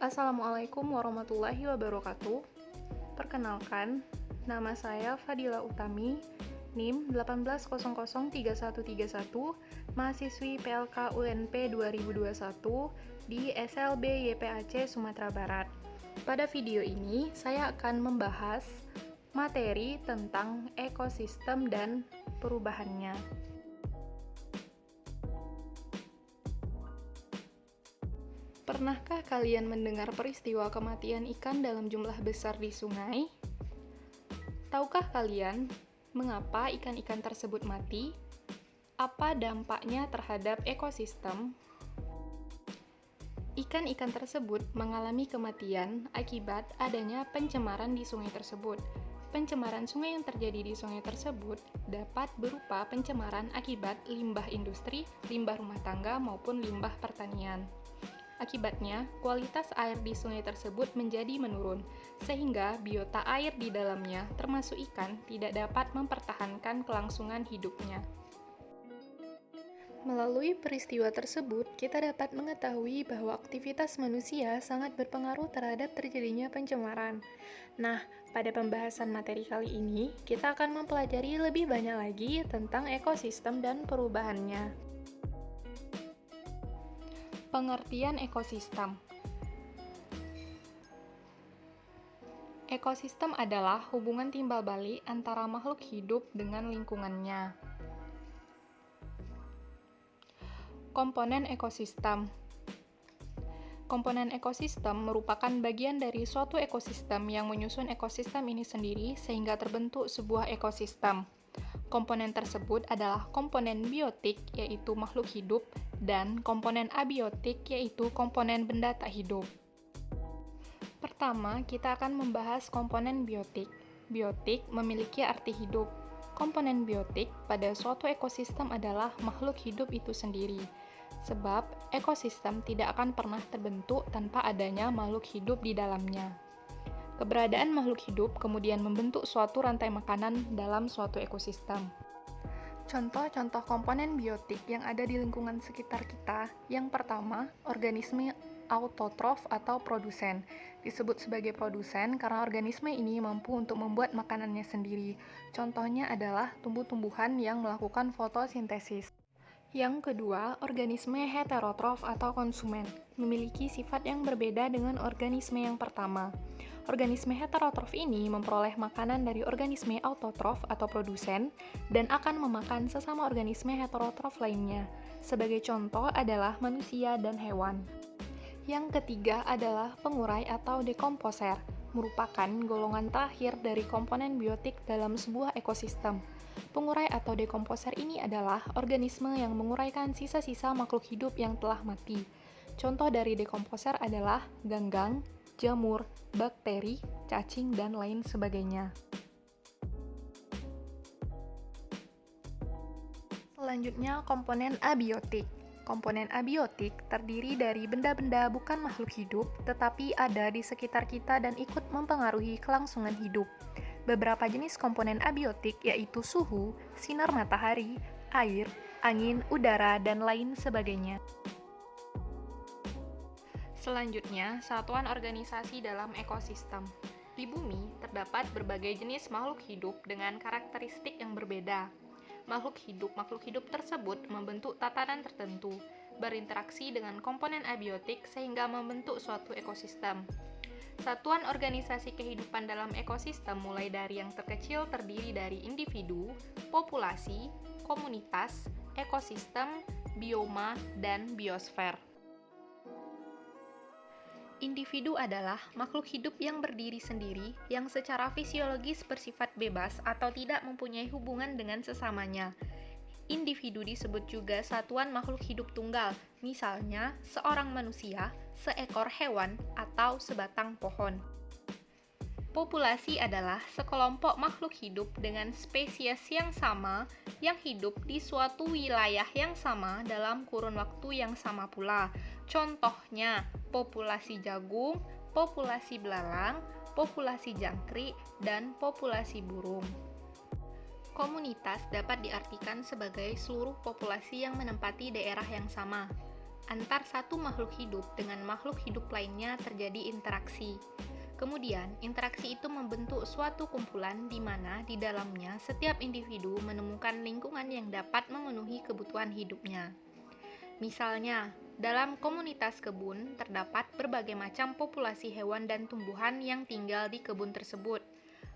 Assalamualaikum warahmatullahi wabarakatuh. Perkenalkan, nama saya Fadila Utami, NIM 18003131, mahasiswi PLK UNP 2021 di SLB YPAC Sumatera Barat. Pada video ini, saya akan membahas materi tentang ekosistem dan perubahannya. Pernahkah kalian mendengar peristiwa kematian ikan dalam jumlah besar di sungai? Tahukah kalian mengapa ikan-ikan tersebut mati? Apa dampaknya terhadap ekosistem? Ikan-ikan tersebut mengalami kematian akibat adanya pencemaran di sungai tersebut. Pencemaran sungai yang terjadi di sungai tersebut dapat berupa pencemaran akibat limbah industri, limbah rumah tangga, maupun limbah pertanian. Akibatnya, kualitas air di sungai tersebut menjadi menurun, sehingga biota air di dalamnya, termasuk ikan, tidak dapat mempertahankan kelangsungan hidupnya. Melalui peristiwa tersebut, kita dapat mengetahui bahwa aktivitas manusia sangat berpengaruh terhadap terjadinya pencemaran. Nah, pada pembahasan materi kali ini, kita akan mempelajari lebih banyak lagi tentang ekosistem dan perubahannya. Pengertian ekosistem. Ekosistem adalah hubungan timbal balik antara makhluk hidup dengan lingkungannya. Komponen ekosistem. Komponen ekosistem merupakan bagian dari suatu ekosistem yang menyusun ekosistem ini sendiri sehingga terbentuk sebuah ekosistem. Komponen tersebut adalah komponen biotik, yaitu makhluk hidup, dan komponen abiotik, yaitu komponen benda tak hidup. Pertama, kita akan membahas komponen biotik. Biotik memiliki arti hidup. Komponen biotik pada suatu ekosistem adalah makhluk hidup itu sendiri. Sebab, ekosistem tidak akan pernah terbentuk tanpa adanya makhluk hidup di dalamnya. Keberadaan makhluk hidup kemudian membentuk suatu rantai makanan dalam suatu ekosistem. Contoh-contoh komponen biotik yang ada di lingkungan sekitar kita, yang pertama, organisme autotrof atau produsen. Disebut sebagai produsen karena organisme ini mampu untuk membuat makanannya sendiri. Contohnya adalah tumbuh-tumbuhan yang melakukan fotosintesis. Yang kedua, organisme heterotrof atau konsumen, memiliki sifat yang berbeda dengan organisme yang pertama. Organisme heterotrof ini memperoleh makanan dari organisme autotrof atau produsen dan akan memakan sesama organisme heterotrof lainnya. Sebagai contoh adalah manusia dan hewan. Yang ketiga adalah pengurai atau dekomposer, merupakan golongan terakhir dari komponen biotik dalam sebuah ekosistem. Pengurai atau dekomposer ini adalah organisme yang menguraikan sisa-sisa makhluk hidup yang telah mati. Contoh dari dekomposer adalah ganggang, jamur, bakteri, cacing, dan lain sebagainya. Selanjutnya, komponen abiotik. Komponen abiotik terdiri dari benda-benda bukan makhluk hidup, tetapi ada di sekitar kita dan ikut mempengaruhi kelangsungan hidup. Beberapa jenis komponen abiotik yaitu suhu, sinar matahari, air, angin, udara, dan lain sebagainya. Selanjutnya, satuan organisasi dalam ekosistem. Di bumi, terdapat berbagai jenis makhluk hidup dengan karakteristik yang berbeda. Makhluk hidup tersebut membentuk tatanan tertentu, berinteraksi dengan komponen abiotik sehingga membentuk suatu ekosistem. Satuan organisasi kehidupan dalam ekosistem mulai dari yang terkecil terdiri dari individu, populasi, komunitas, ekosistem, bioma, dan biosfer. Individu adalah makhluk hidup yang berdiri sendiri, yang secara fisiologis bersifat bebas atau tidak mempunyai hubungan dengan sesamanya. Individu disebut juga satuan makhluk hidup tunggal, misalnya seorang manusia, seekor hewan, atau sebatang pohon. Populasi adalah sekelompok makhluk hidup dengan spesies yang sama yang hidup di suatu wilayah yang sama dalam kurun waktu yang sama pula. Contohnya, populasi jagung, populasi belalang, populasi jangkrik, dan populasi burung. Komunitas dapat diartikan sebagai seluruh populasi yang menempati daerah yang sama. Antar satu makhluk hidup dengan makhluk hidup lainnya terjadi interaksi. Kemudian, interaksi itu membentuk suatu kumpulan di mana di dalamnya setiap individu menemukan lingkungan yang dapat memenuhi kebutuhan hidupnya. Misalnya, dalam komunitas kebun terdapat berbagai macam populasi hewan dan tumbuhan yang tinggal di kebun tersebut.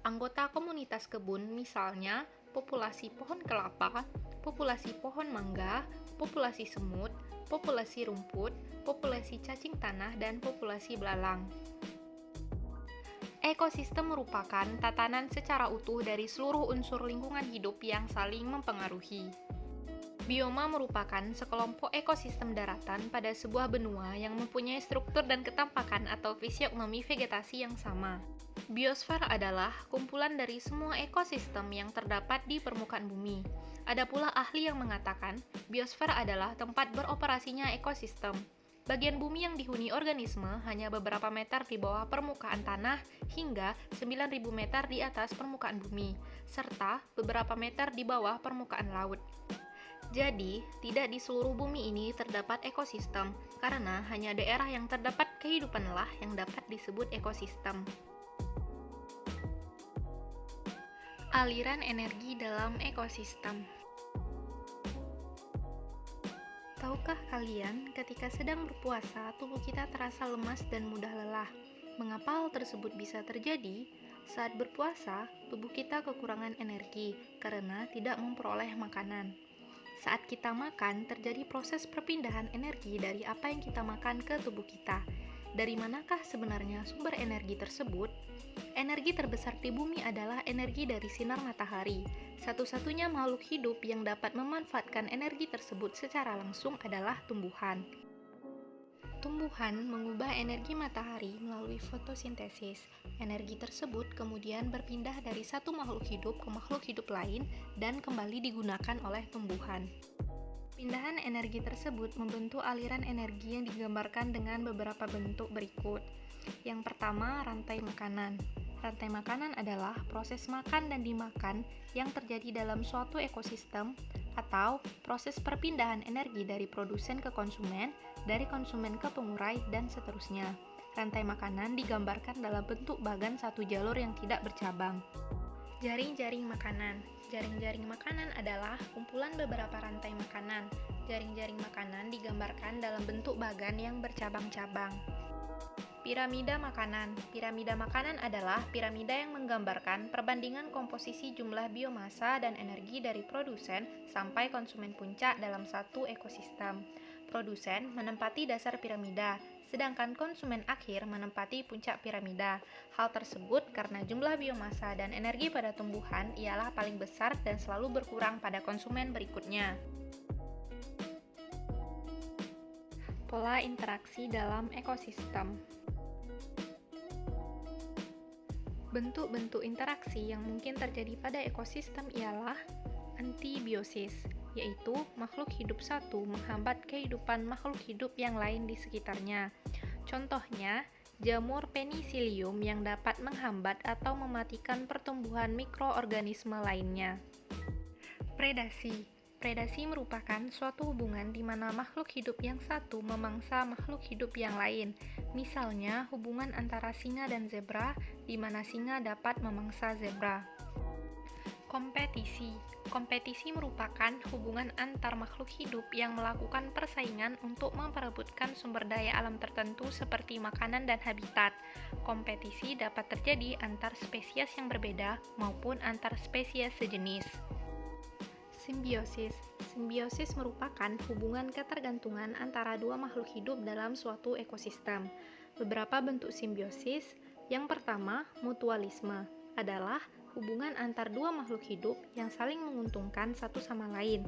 Anggota komunitas kebun misalnya populasi pohon kelapa, populasi pohon mangga, populasi semut, populasi rumput, populasi cacing tanah, dan populasi belalang. Ekosistem merupakan tatanan secara utuh dari seluruh unsur lingkungan hidup yang saling mempengaruhi. Bioma merupakan sekelompok ekosistem daratan pada sebuah benua yang mempunyai struktur dan ketampakan atau fisiognomi vegetasi yang sama. Biosfer adalah kumpulan dari semua ekosistem yang terdapat di permukaan bumi. Ada pula ahli yang mengatakan, biosfer adalah tempat beroperasinya ekosistem. Bagian bumi yang dihuni organisme hanya beberapa meter di bawah permukaan tanah hingga 9.000 meter di atas permukaan bumi, serta beberapa meter di bawah permukaan laut. Jadi, tidak di seluruh bumi ini terdapat ekosistem, karena hanya daerah yang terdapat kehidupanlah yang dapat disebut ekosistem. Aliran energi dalam ekosistem. Tahukah kalian, ketika sedang berpuasa, tubuh kita terasa lemas dan mudah lelah. Mengapa hal tersebut bisa terjadi? Saat berpuasa, tubuh kita kekurangan energi karena tidak memperoleh makanan. Saat kita makan, terjadi proses perpindahan energi dari apa yang kita makan ke tubuh kita. Dari manakah sebenarnya sumber energi tersebut? Energi terbesar di bumi adalah energi dari sinar matahari. Satu-satunya makhluk hidup yang dapat memanfaatkan energi tersebut secara langsung adalah tumbuhan. Tumbuhan mengubah energi matahari melalui fotosintesis. Energi tersebut kemudian berpindah dari satu makhluk hidup ke makhluk hidup lain dan kembali digunakan oleh tumbuhan. Pindahan energi tersebut membentuk aliran energi yang digambarkan dengan beberapa bentuk berikut. Yang pertama, rantai makanan. Rantai makanan adalah proses makan dan dimakan yang terjadi dalam suatu ekosistem atau proses perpindahan energi dari produsen ke konsumen, dari konsumen ke pengurai, dan seterusnya. Rantai makanan digambarkan dalam bentuk bagan satu jalur yang tidak bercabang. Jaring-jaring makanan. Jaring-jaring makanan adalah kumpulan beberapa rantai makanan. Jaring-jaring makanan digambarkan dalam bentuk bagan yang bercabang-cabang. Piramida makanan. Piramida makanan adalah piramida yang menggambarkan perbandingan komposisi jumlah biomasa dan energi dari produsen sampai konsumen puncak dalam satu ekosistem. Produsen menempati dasar piramida, sedangkan konsumen akhir menempati puncak piramida. Hal tersebut karena jumlah biomasa dan energi pada tumbuhan ialah paling besar dan selalu berkurang pada konsumen berikutnya. Pola interaksi dalam ekosistem. Bentuk-bentuk interaksi yang mungkin terjadi pada ekosistem ialah antibiosis, yaitu makhluk hidup satu menghambat kehidupan makhluk hidup yang lain di sekitarnya. Contohnya, jamur penicillium yang dapat menghambat atau mematikan pertumbuhan mikroorganisme lainnya. Predasi. Predasi merupakan suatu hubungan di mana makhluk hidup yang satu memangsa makhluk hidup yang lain. Misalnya, hubungan antara singa dan zebra, di mana singa dapat memangsa zebra. Kompetisi. Kompetisi merupakan hubungan antar makhluk hidup yang melakukan persaingan untuk memperebutkan sumber daya alam tertentu seperti makanan dan habitat. Kompetisi dapat terjadi antar spesies yang berbeda maupun antar spesies sejenis. Simbiosis. Simbiosis merupakan hubungan ketergantungan antara dua makhluk hidup dalam suatu ekosistem. Beberapa bentuk simbiosis. Yang pertama, mutualisme adalah hubungan antar dua makhluk hidup yang saling menguntungkan satu sama lain.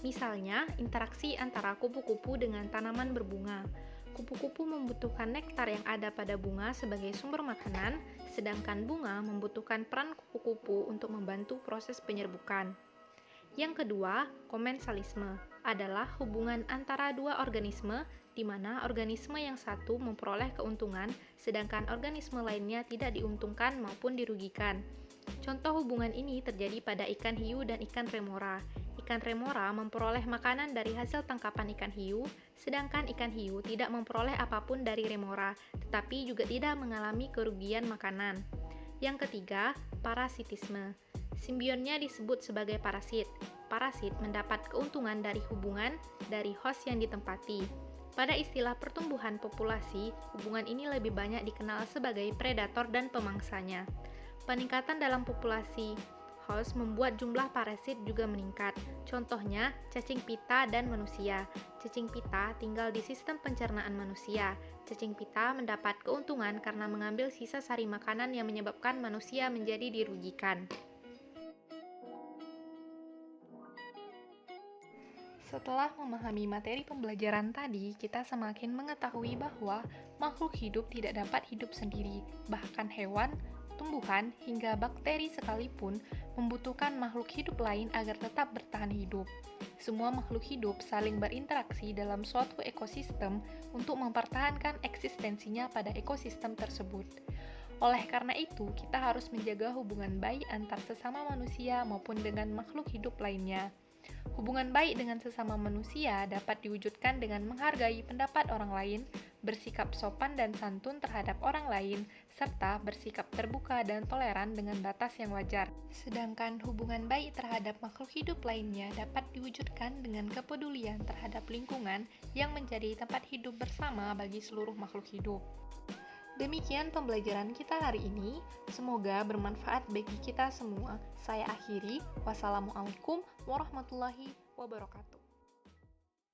Misalnya, interaksi antara kupu-kupu dengan tanaman berbunga. Kupu-kupu membutuhkan nektar yang ada pada bunga sebagai sumber makanan, sedangkan bunga membutuhkan peran kupu-kupu untuk membantu proses penyerbukan. Yang kedua, komensalisme adalah hubungan antara dua organisme di mana organisme yang satu memperoleh keuntungan sedangkan organisme lainnya tidak diuntungkan maupun dirugikan. Contoh hubungan ini terjadi pada ikan hiu dan ikan remora. Ikan remora memperoleh makanan dari hasil tangkapan ikan hiu, sedangkan ikan hiu tidak memperoleh apapun dari remora, tetapi juga tidak mengalami kerugian makanan. Yang ketiga, parasitisme. Simbionnya disebut sebagai parasit. Parasit mendapat keuntungan dari hubungan dari host yang ditempati. Pada istilah pertumbuhan populasi, hubungan ini lebih banyak dikenal sebagai predator dan pemangsanya. Peningkatan dalam populasi host membuat jumlah parasit juga meningkat. Contohnya, cacing pita dan manusia. Cacing pita tinggal di sistem pencernaan manusia. Cacing pita mendapat keuntungan karena mengambil sisa sari makanan yang menyebabkan manusia menjadi dirugikan. Setelah memahami materi pembelajaran tadi, kita semakin mengetahui bahwa makhluk hidup tidak dapat hidup sendiri, bahkan hewan, tumbuhan, hingga bakteri sekalipun membutuhkan makhluk hidup lain agar tetap bertahan hidup. Semua makhluk hidup saling berinteraksi dalam suatu ekosistem untuk mempertahankan eksistensinya pada ekosistem tersebut. Oleh karena itu, kita harus menjaga hubungan baik antar sesama manusia maupun dengan makhluk hidup lainnya. Hubungan baik dengan sesama manusia dapat diwujudkan dengan menghargai pendapat orang lain, bersikap sopan dan santun terhadap orang lain, serta bersikap terbuka dan toleran dengan batas yang wajar. Sedangkan hubungan baik terhadap makhluk hidup lainnya dapat diwujudkan dengan kepedulian terhadap lingkungan yang menjadi tempat hidup bersama bagi seluruh makhluk hidup. Demikian pembelajaran kita hari ini. Semoga bermanfaat bagi kita semua. Saya akhiri. Wassalamualaikum warahmatullahi wabarakatuh.